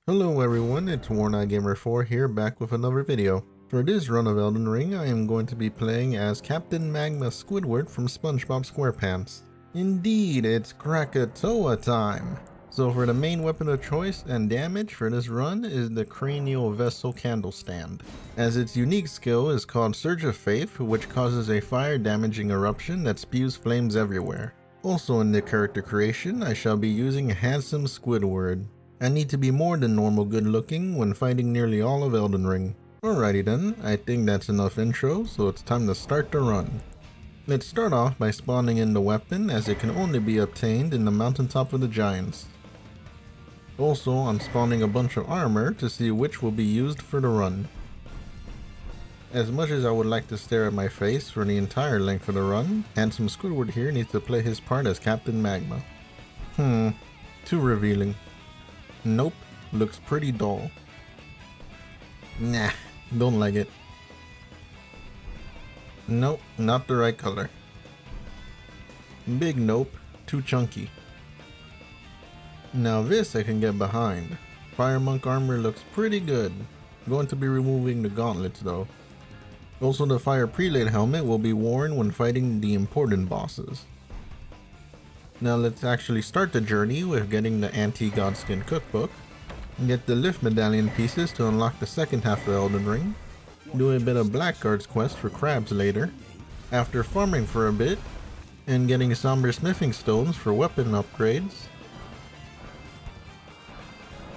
Hello everyone, it's WarnEyeGamer4 here, back with another video. For this run of Elden Ring, I am going to be playing as Captain Magma Squidward from SpongeBob SquarePants. Indeed, it's Krakatoa time! So for the main weapon of choice and damage for this run is the Cranial Vessel Candle Stand, as its unique skill is called Surge of Faith, which causes a fire damaging eruption that spews flames everywhere. Also in the character creation, I shall be using a handsome Squidward. I need to be more than normal good looking when fighting nearly all of Elden Ring. Alrighty then, I think that's enough intro, so it's time to start the run. Let's start off by spawning in the weapon, as it can only be obtained in the mountaintop of the giants. Also, I'm spawning a bunch of armor to see which will be used for the run. As much as I would like to stare at my face for the entire length of the run, handsome Squidward here needs to play his part as Captain Magma. Too revealing. Nope, looks pretty dull. Nah, don't like it. Nope, not the right color. Big nope, too chunky. Now this I can get behind. Fire Monk armor looks pretty good. Going to be removing the gauntlets though. Also, the Fire Prelate helmet will be worn when fighting the important bosses. Now let's actually start the journey with getting the anti-Godskin cookbook, and get the lift medallion pieces to unlock the second half of Elden Ring, do a bit of Blackguard's quest for crabs later, after farming for a bit, and getting somber smithing stones for weapon upgrades.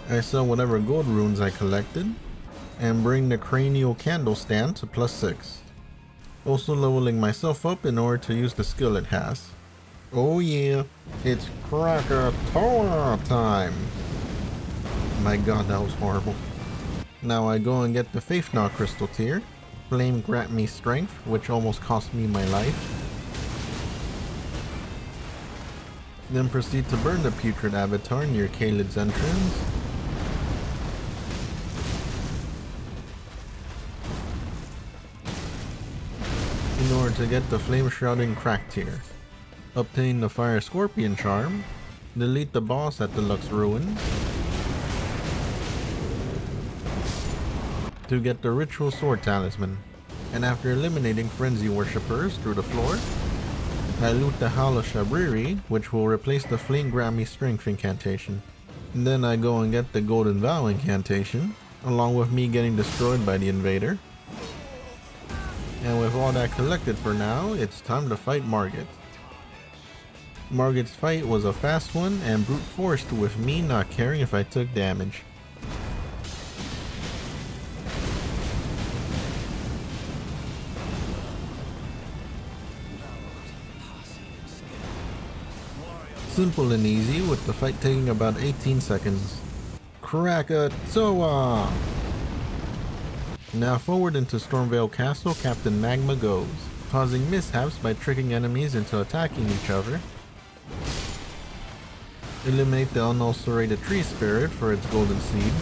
I sell whatever gold runes I collected, and bring the cranial candle stand to +6. Also leveling myself up in order to use the skill it has. Oh yeah, it's Krakatoa time! My god, that was horrible. Now I go and get the Faith Knot crystal tier. Flame grant me strength, which almost cost me my life. Then proceed to burn the putrid avatar near Caelid's entrance. In order to get the Flame Shrouding crack tier. Obtain the Fire Scorpion charm, delete the boss at the Lux Ruins, to get the Ritual Sword Talisman, and after eliminating Frenzy Worshippers through the floor, I loot the Howl of Shabriri, which will replace the Flame Grant Me Strength incantation. And then I go and get the Golden Vow incantation, along with me getting destroyed by the invader. And with all that collected for now, it's time to fight Margit. Margit's fight was a fast one and brute forced, with me not caring if I took damage. Simple and easy, with the fight taking about 18 seconds. Krakatoa! Now forward into Stormveil Castle, Captain Magma goes, causing mishaps by tricking enemies into attacking each other. Eliminate the unulcerated tree spirit for its golden seed.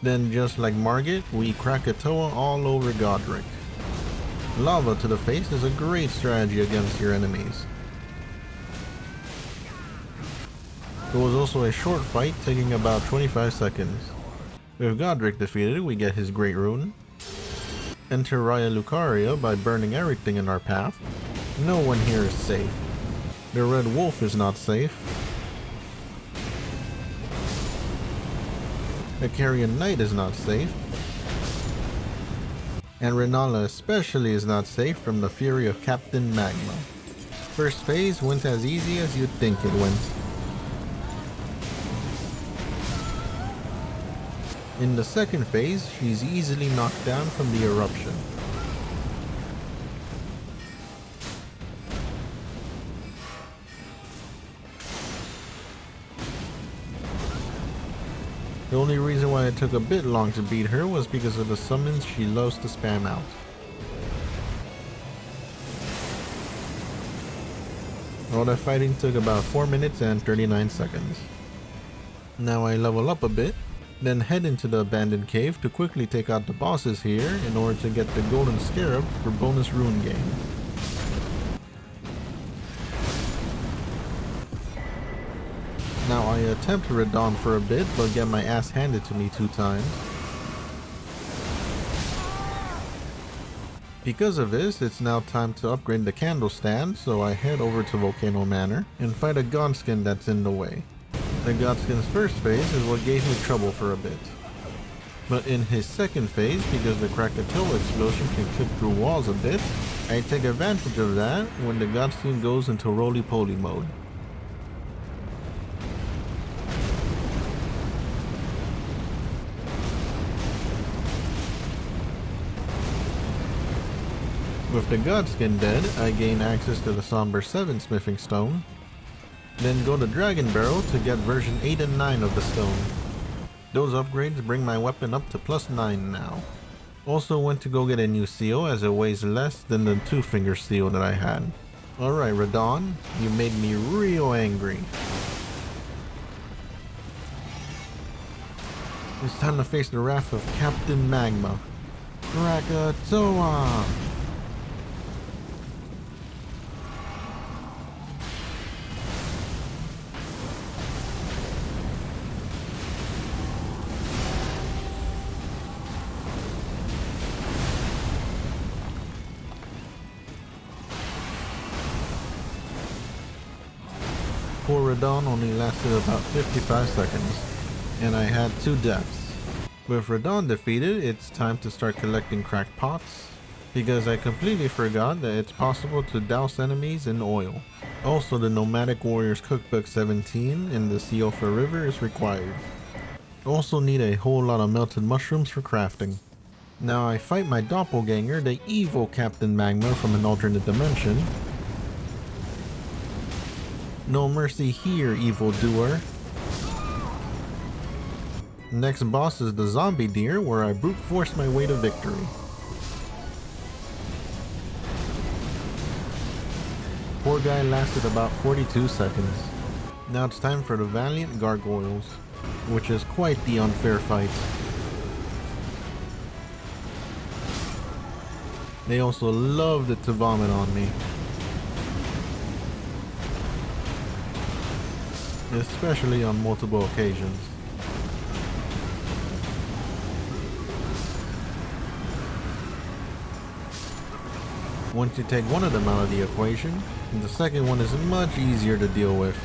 Then, just like Margit, we Krakatoa all over Godrick. Lava to the face is a great strategy against your enemies. It was also a short fight, taking about 25 seconds. With Godrick defeated, we get his Great Rune. Enter Raya Lucaria by burning everything in our path. No one here is safe. The Red Wolf is not safe. The Carrion Knight is not safe. And Rennala especially is not safe from the fury of Captain Magma. First phase went as easy as you'd think it went. In the second phase, she's easily knocked down from the eruption. The only reason why it took a bit long to beat her was because of the summons she loves to spam out. All that fighting took about 4 minutes and 39 seconds. Now I level up a bit, then head into the abandoned cave to quickly take out the bosses here in order to get the Golden Scarab for bonus rune gain. Now Now I attempt Radahn for a bit, but get my ass handed to me 2 times. Because of this, it's now time to upgrade the candle stand, so I head over to Volcano Manor and fight a Godskin that's in the way. The Godskin's first phase is what gave me trouble for a bit. But in his second phase, because the Krakatoa explosion can clip through walls a bit, I take advantage of that when the Godskin goes into roly-poly mode. With the Godskin dead, I gain access to the Somber 7 smithing stone, then go to Dragon Barrel to get version 8 and 9 of the stone. Those upgrades bring my weapon up to +9 now. Also went to go get a new seal as it weighs less than the 2-finger seal that I had. Alright Radahn, you made me real angry. It's time to face the wrath of Captain Magma. Krakatoa! Poor Radahn only lasted about 55 seconds, and I had 2 deaths. With Radahn defeated, it's time to start collecting cracked pots, because I completely forgot that it's possible to douse enemies in oil. Also, the Nomadic Warriors Cookbook 17 in the Siofa River is required. Also need a whole lot of melted mushrooms for crafting. Now I fight my doppelganger, the evil Captain Magma from an alternate dimension. No mercy here, evildoer. Next boss is the zombie deer, where I brute force my way to victory. Poor guy lasted about 42 seconds. Now it's time for the Valiant Gargoyles, which is quite the unfair fight. They also loved to vomit on me. Especially on multiple occasions. Once you take one of them out of the equation, the second one is much easier to deal with.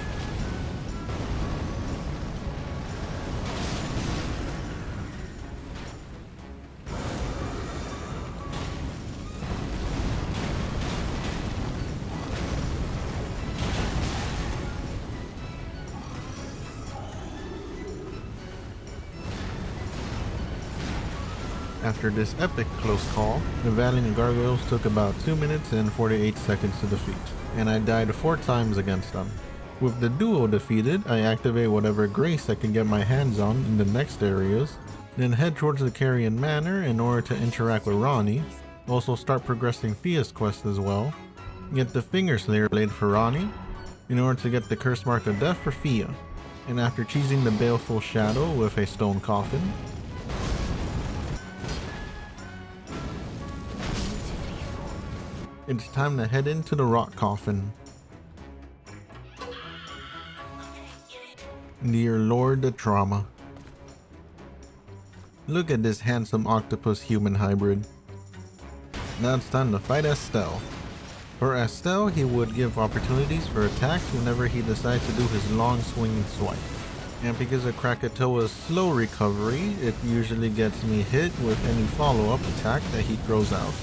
After this epic close call, the Valiant Gargoyles took about 2 minutes and 48 seconds to defeat, and I died 4 times against them. With the duo defeated, I activate whatever grace I can get my hands on in the next areas, then head towards the Carrion Manor in order to interact with Ranni, also start progressing Fia's quest as well, get the Fingerslayer Blade for Ranni, in order to get the Curse Mark of Death for Fia, and after cheesing the Baleful Shadow with a stone coffin, it's time to head into the rock coffin. Dear Lord the Trauma. Look at this handsome octopus human hybrid. Now it's time to fight Astel. For Astel, he would give opportunities for attacks whenever he decides to do his long swinging swipe. And because of Krakatoa's slow recovery, it usually gets me hit with any follow-up attack that he throws out.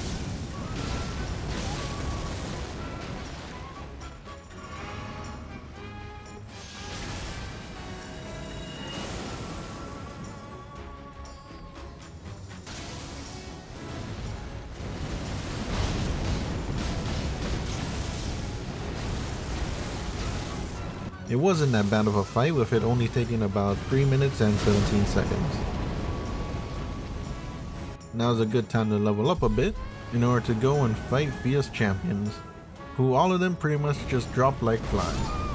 It wasn't that bad of a fight, with it only taking about 3 minutes and 17 seconds. Now's a good time to level up a bit in order to go and fight Fia's champions, who all of them pretty much just drop like flies.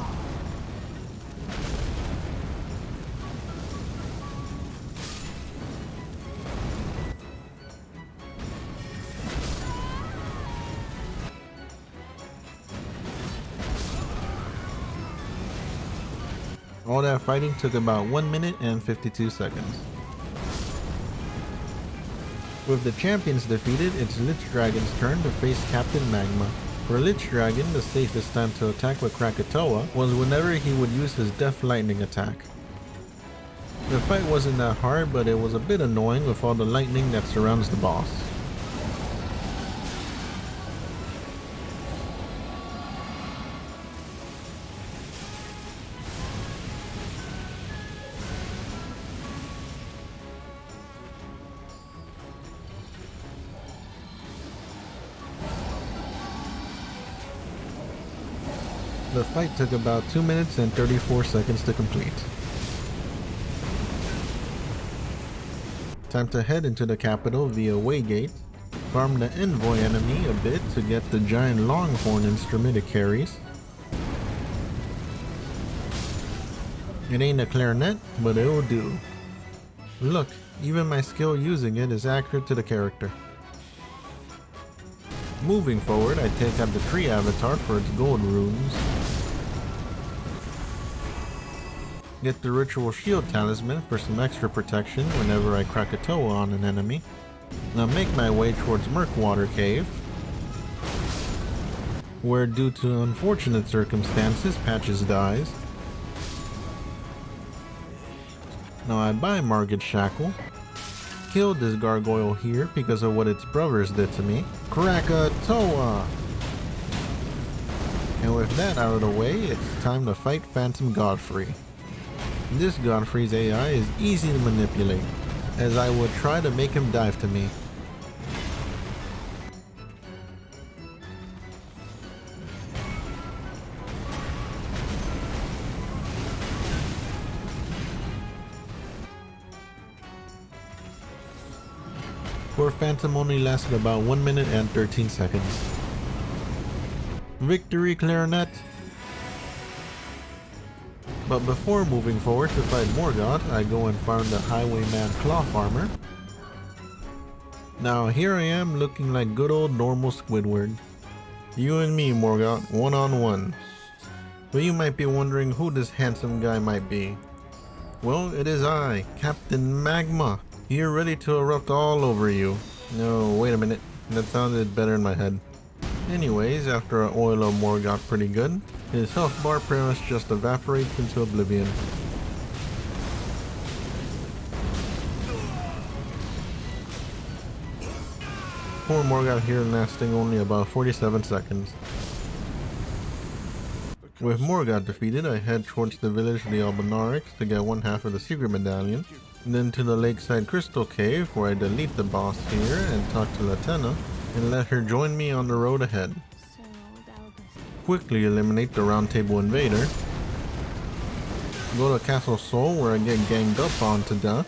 All that fighting took about 1 minute and 52 seconds. With the champions defeated, it's Lichdragon's turn to face Captain Magma. For Lichdragon, the safest time to attack with Krakatoa was whenever he would use his Death Lightning attack. The fight wasn't that hard, but it was a bit annoying with all the lightning that surrounds the boss. The fight took about 2 minutes and 34 seconds to complete. Time to head into the capital via Waygate, farm the envoy enemy a bit to get the giant longhorn instrument it carries. It ain't a clarinet, but it'll do. Look, even my skill using it is accurate to the character. Moving forward, I take out the tree avatar for its gold runes. Get the ritual shield talisman for some extra protection whenever I crack a toe on an enemy. Now make my way towards Murkwater Cave, where due to unfortunate circumstances, Patches dies. Now I buy Margit Shackle. Killed this gargoyle here because of what its brothers did to me. Krakatoa! And with that out of the way, it's time to fight Phantom Godfrey. This Godfrey's AI is easy to manipulate, as I would try to make him dive to me. Poor Phantom only lasted about 1 minute and 13 seconds. Victory, Clarinet! But before moving forward to fight Morgott, I go and farm the Highwayman Cloth Armor. Now here I am looking like good old normal Squidward. You and me, Morgott, one-on-one. But you might be wondering who this handsome guy might be. Well, it is I, Captain Magma, here ready to erupt all over you. No, wait a minute, that sounded better in my head. Anyways, after I oil up Morgott pretty good, his health bar pretty much just evaporates into oblivion. Poor Morgott here lasting only about 47 seconds. With Morgott defeated, I head towards the village of the Albinarix to get one half of the secret medallion, then to the lakeside crystal cave where I delete the boss here and talk to Loretta and let her join me on the road ahead. Quickly eliminate the Round Table Invader. Go to Castle Sol where I get ganged up on to death.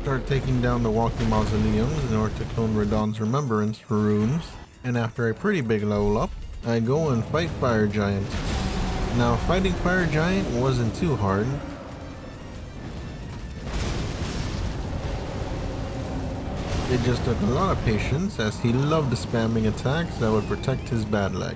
Start taking down the walking mausoleums in order to clone Radagon's remembrance runes. And after a pretty big level up, I go and fight Fire Giant. Now fighting Fire Giant wasn't too hard. It just took a lot of patience as he loved spamming attacks that would protect his bad leg.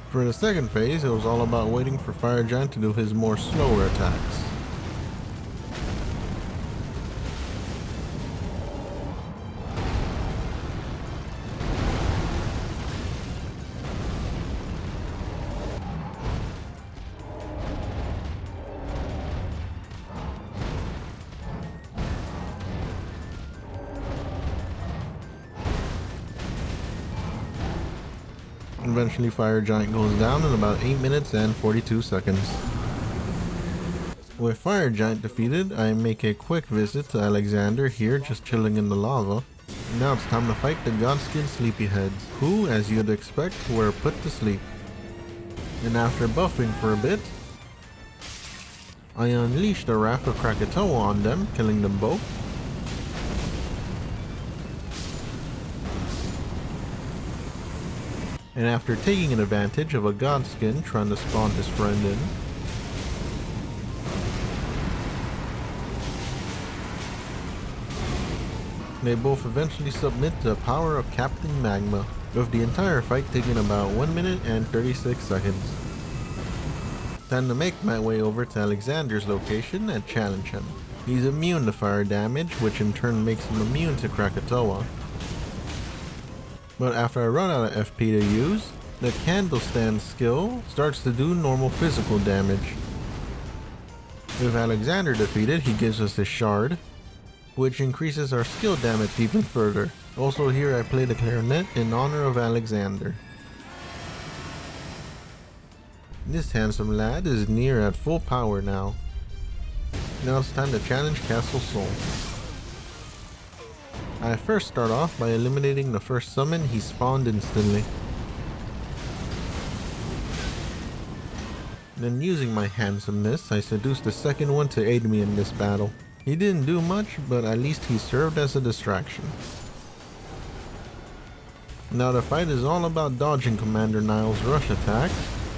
For the second phase, it was all about waiting for Fire Giant to do his more slower attacks. Eventually Fire Giant goes down in about 8 minutes and 42 seconds. With Fire Giant defeated, I make a quick visit to Alexander here just chilling in the lava. Now it's time to fight the Godskin sleepyheads, who, as you'd expect, were put to sleep. And after buffing for a bit, I unleashed a Wrath of Krakatoa on them, killing them both. And after taking advantage of a Godskin trying to spawn his friend in, they both eventually submit to the power of Captain Magma, with the entire fight taking about 1 minute and 36 seconds. Time to make my way over to Alexander's location and challenge him. He's immune to fire damage, which in turn makes him immune to Krakatoa. But after I run out of FP to use, the Candlestand skill starts to do normal physical damage. With Alexander defeated, he gives us his shard, which increases our skill damage even further. Also here I play the clarinet in honor of Alexander. This handsome lad is near at full power now. Now it's time to challenge Castle Sol. I first start off by eliminating the first summon he spawned instantly. Then using my handsomeness, I seduced the second one to aid me in this battle. He didn't do much, but at least he served as a distraction. Now the fight is all about dodging Commander Niall's rush attack,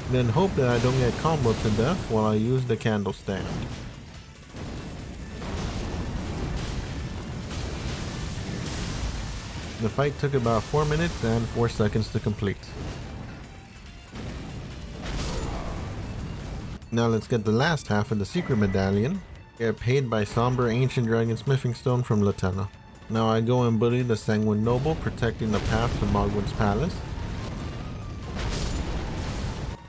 then hope that I don't get comboed to death while I use the candle stand. The fight took about 4 minutes and 4 seconds to complete. Now let's get the last half of the secret medallion. Get paid by Somber Ancient Dragon Smithing Stone from Loretta. Now I go and bully the Sanguine Noble, protecting the path to Mogwin's Palace.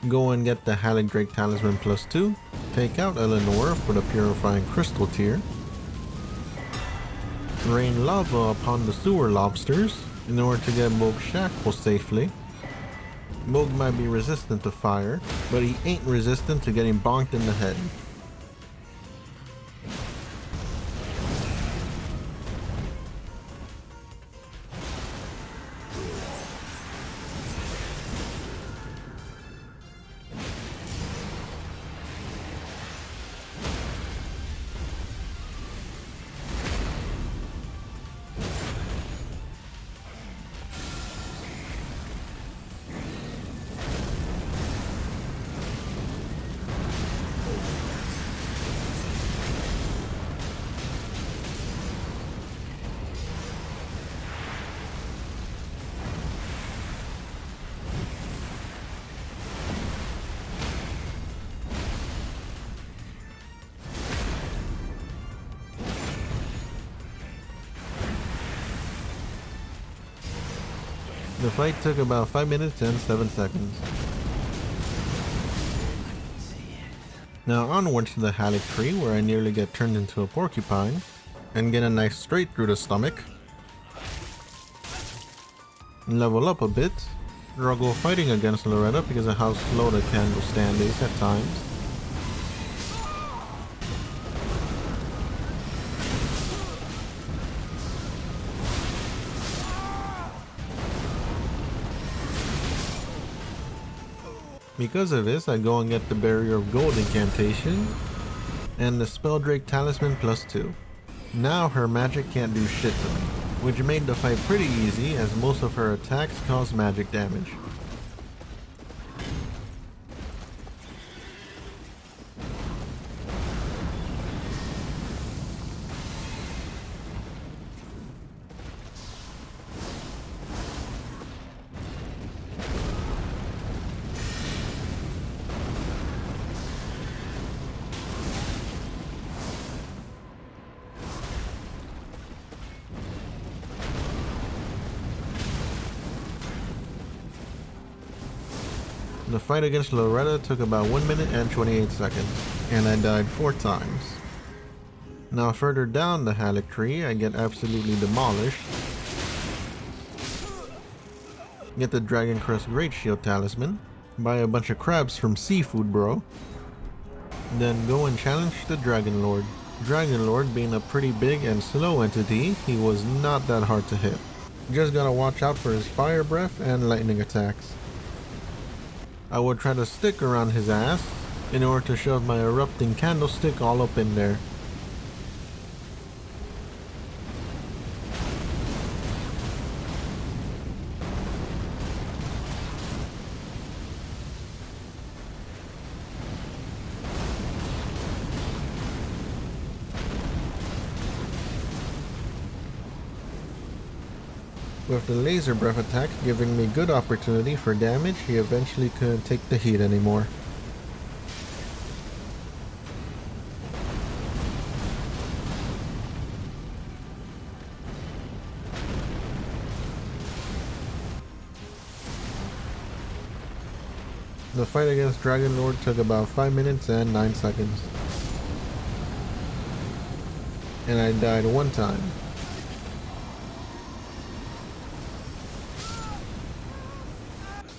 Go and get the Haligtree Talisman +2. Take out Eleanor for the Purifying Crystal tier. Rain lava upon the sewer lobsters in order to get Mohg Shackle safely. Mohg might be resistant to fire, but he ain't resistant to getting bonked in the head. The fight took about 5 minutes and 7 seconds. Now onwards to the Haligtree, where I nearly get turned into a porcupine and get a knife straight through the stomach. Level up a bit, struggle fighting against Loretta because of how slow the candle stand is at times. Because of this, I go and get the Barrier of Gold incantation and the Spelldrake Talisman +2. Now her magic can't do shit to me, which made the fight pretty easy as most of her attacks cause magic damage. The fight against Loretta took about 1 minute and 28 seconds, and I died 4 times. Now further down the Haligtree, I get absolutely demolished. Get the Dragon Crest Great Shield Talisman, buy a bunch of crabs from Seafood Bro, then go and challenge the Dragonlord. Dragonlord being a pretty big and slow entity, he was not that hard to hit. Just gotta watch out for his fire breath and lightning attacks. I would try to stick around his ass in order to shove my erupting candlestick all up in there. With the laser breath attack giving me good opportunity for damage, he eventually couldn't take the heat anymore. The fight against Dragonlord took about 5 minutes and 9 seconds. And I died one time.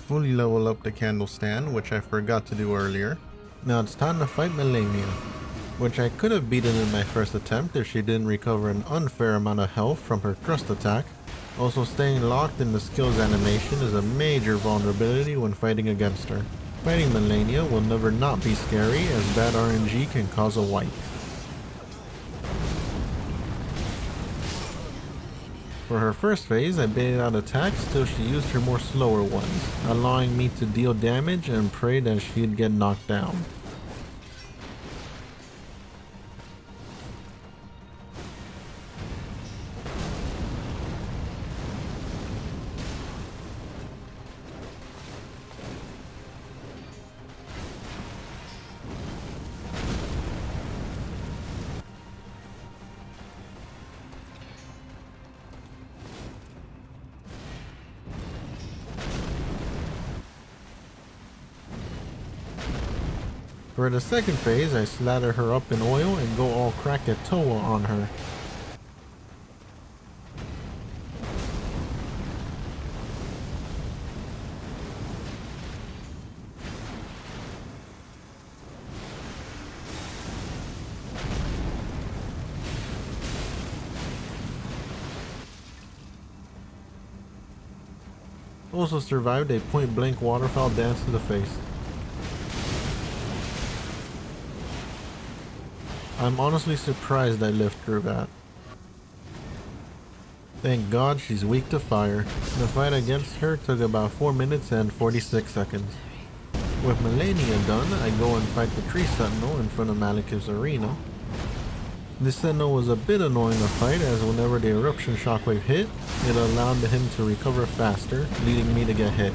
Fully level up the candle stand, which I forgot to do earlier. Now it's time to fight Malenia, which I could have beaten in my first attempt if she didn't recover an unfair amount of health from her thrust attack. Also, staying locked in the skills animation is a major vulnerability when fighting against her. Fighting Malenia will never not be scary, as bad RNG can cause a wipe. For her first phase, I baited out attacks till she used her more slower ones, allowing me to deal damage and pray that she'd get knocked down. For the second phase, I slather her up in oil and go all Krakatoa on her. Also survived a point-blank waterfowl dance to the face. I'm honestly surprised I lived through that. Thank God she's weak to fire. The fight against her took about 4 minutes and 46 seconds. With Malenia done, I go and fight the tree sentinel in front of Maliketh's arena. This sentinel was a bit annoying to fight, as whenever the eruption shockwave hit, it allowed him to recover faster, leading me to get hit.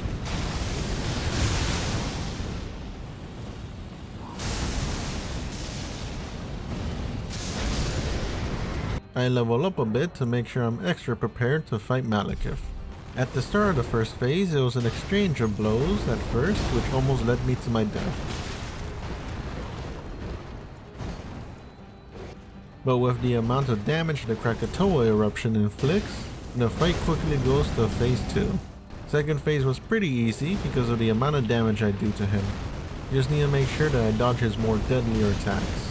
I level up a bit to make sure I'm extra prepared to fight Maliketh. At the start of the first phase, it was an exchange of blows at first, which almost led me to my death. But with the amount of damage the Krakatoa eruption inflicts, the fight quickly goes to phase 2. Second phase was pretty easy because of the amount of damage I do to him. Just need to make sure that I dodge his more deadlier attacks.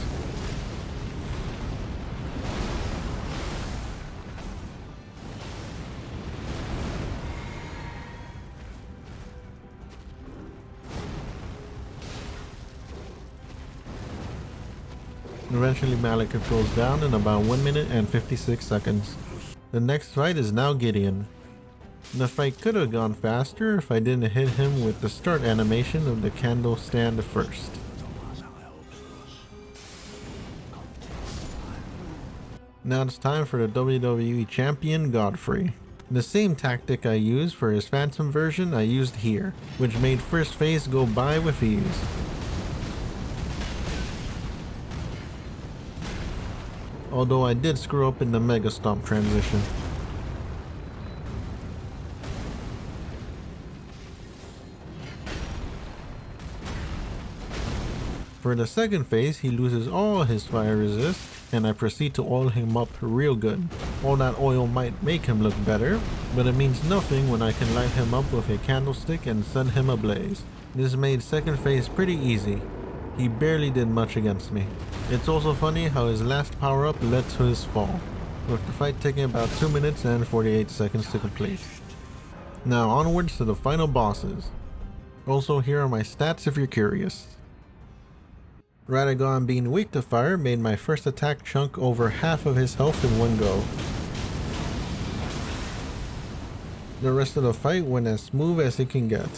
Eventually Maliketh goes down in about 1 minute and 56 seconds. The next fight is now Gideon. The fight could have gone faster if I didn't hit him with the start animation of the candle stand first. Now it's time for the WWE Champion Godfrey. The same tactic I used for his Phantom version I used here, which made first phase go by with ease. Although I did screw up in the Mega Stomp transition. For the second phase, he loses all his fire resist, and I proceed to oil him up real good. All that oil might make him look better, but it means nothing when I can light him up with a candlestick and send him ablaze. This made second phase pretty easy. He barely did much against me. It's also funny how his last power-up led to his fall. with the fight taking about 2 minutes and 48 seconds to complete. Now onwards to the final bosses. Also, here are my stats if you're curious. Radagon being weak to fire made my first attack chunk over half of his health in one go. The rest of the fight went as smooth as it can get.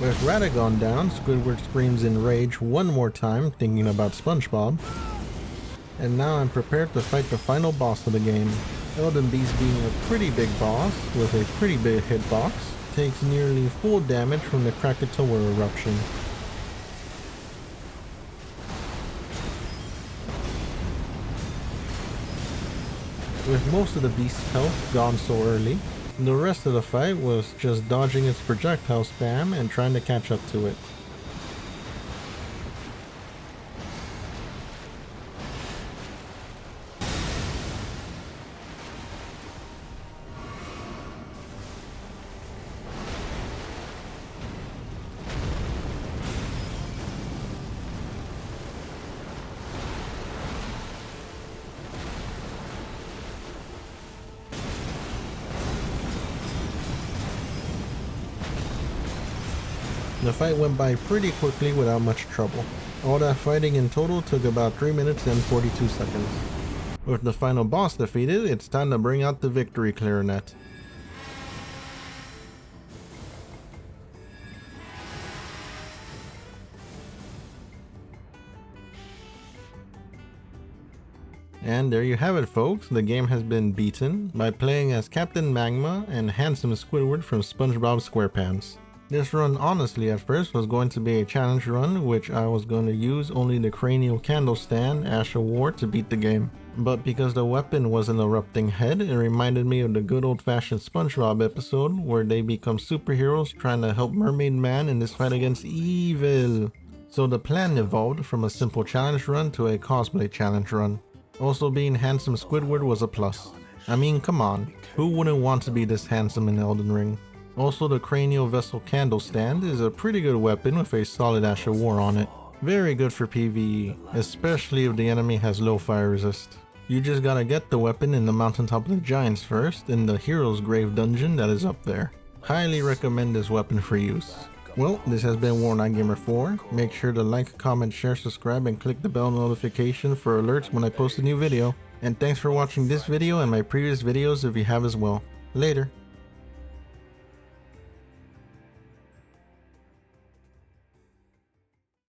With Radagon down, Squidward screams in rage one more time, thinking about SpongeBob. And now I'm prepared to fight the final boss of the game. Elden Beast being a pretty big boss, with a pretty big hitbox, takes nearly full damage from the Krakatoa eruption. With most of the beast's health gone so early, the rest of the fight was just dodging its projectile spam and trying to catch up to it. The fight went by pretty quickly without much trouble. All that fighting in total took about 3 minutes and 42 seconds. With the final boss defeated, it's time to bring out the victory clarinet. And there you have it, folks. The game has been beaten by playing as Captain Magma and handsome Squidward from SpongeBob SquarePants. This run honestly at first was going to be a challenge run, which I was going to use only the cranial candle stand Ash of War to beat the game. But because the weapon was an erupting head, it reminded me of the good old-fashioned SpongeBob episode where they become superheroes trying to help Mermaid Man in this fight against evil. So the plan evolved from a simple challenge run to a cosplay challenge run. Also, being handsome Squidward was a plus. I mean, come on, who wouldn't want to be this handsome in Elden Ring? Also, the cranial vessel candle stand is a pretty good weapon with a solid Ash of War on it. Very good for PvE, especially if the enemy has low fire resist. You just gotta get the weapon in the mountaintop of the giants first, in the hero's grave dungeon that is up there. Highly recommend this weapon for use. Well, this has been Worn Gamer 4. Make sure to like, comment, share, subscribe, and click the bell notification for alerts when I post a new video. And thanks for watching this video and my previous videos if you have as well. Later.